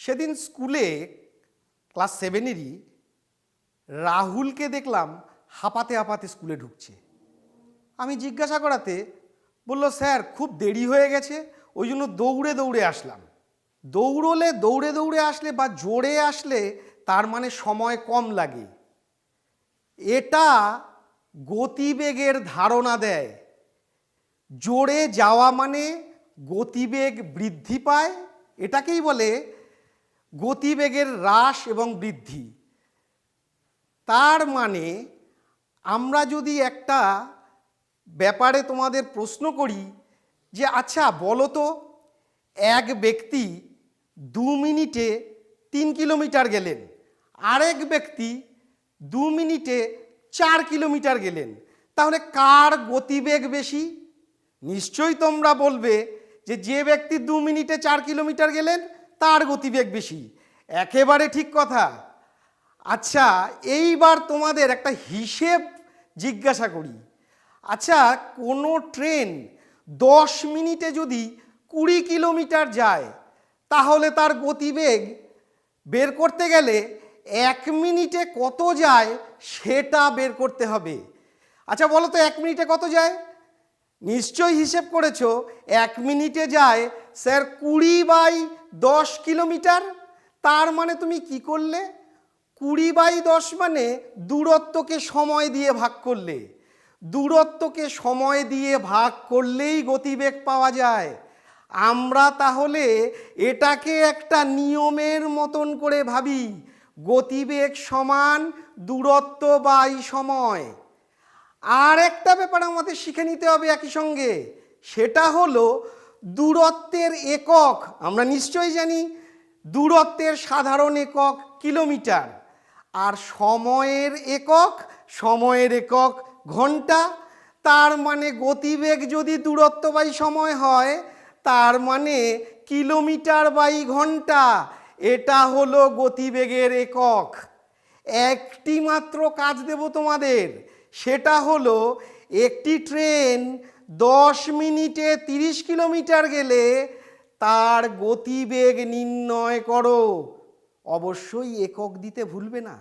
সেদিন স্কুলে ক্লাস 7-এরই রাহুলকে দেখলাম হাঁপাতে হাঁপাতে স্কুলে ঢুকছে। আমি জিজ্ঞাসা করাতে বলল, স্যার খুব দেরি হয়ে গেছে, ওই জন্য দৌড়ে দৌড়ে আসলাম। দৌড়ে দৌড়ে আসলে বা জোরে আসলে তার মানে সময় কম লাগে, এটা গতিবেগের ধারণা দেয়। জোরে যাওয়া মানে গতিবেগ বৃদ্ধি পায়, এটাকেই বলে গতিবেগের হ্রাস এবং বৃদ্ধি। তার মানে আমরা যদি একটা ব্যাপারে তোমাদের প্রশ্ন করি যে আচ্ছা বলো তো, এক ব্যক্তি 2 মিনিটে 3 কিলোমিটার গেলেন, আরেক ব্যক্তি 2 মিনিটে 4 কিলোমিটার গেলেন, তাহলে কার গতিবেগ বেশি? নিশ্চয়ই তোমরা বলবে যে ব্যক্তি 2 মিনিটে 4 কিলোমিটার গেলেন তার গতিবেগ বেশি। একেবারে ঠিক কথা। আচ্ছা এইবার তোমাদের একটা হিসেব জিজ্ঞাসা করি। আচ্ছা কোনো ট্রেন 10 মিনিটে যদি 20 কিলোমিটার যায়, তাহলে তার গতিবেগ বের করতে গেলে 1 মিনিটে কত যায় সেটা বের করতে হবে। আচ্ছা বলো তো 1 মিনিটে কত যায়? নিশ্চয়ই হিসেব করেছো, 1 মিনিটে যায় স্যার 20/10 কিলোমিটার। তার মানে তুমি কি করলে? 20/10 মানে দূরত্বকে সময় দিয়ে ভাগ করলে। দূরত্বকে সময় দিয়ে ভাগ করলেই গতিবেগ পাওয়া যায়। আমরা তাহলে এটাকে একটা নিয়মের মতন করে ভাবি, গতিবেগ সমান দূরত্ব বাই সময়। আর একটা ব্যাপার আমাদের শিখে নিতে হবে একই সঙ্গে, সেটা হলো দূরত্বের একক। আমরা নিশ্চয়ই জানি দূরত্বের সাধারণ একক কিলোমিটার, আর সময়ের একক ঘন্টা। তার মানে গতিবেগ যদি দূরত্ব বাই সময় হয়, তার মানে কিলোমিটার বাই ঘন্টা, এটা হলো গতিবেগের একক। একটি মাত্র কাজ দেব তোমাদের, সেটা হলো একটি ট্রেন 10 মিনিটে 30 কিলোমিটার গেলে তার গতিবেগ নির্ণয় করো। অবশ্যই একক দিতে ভুলবে না।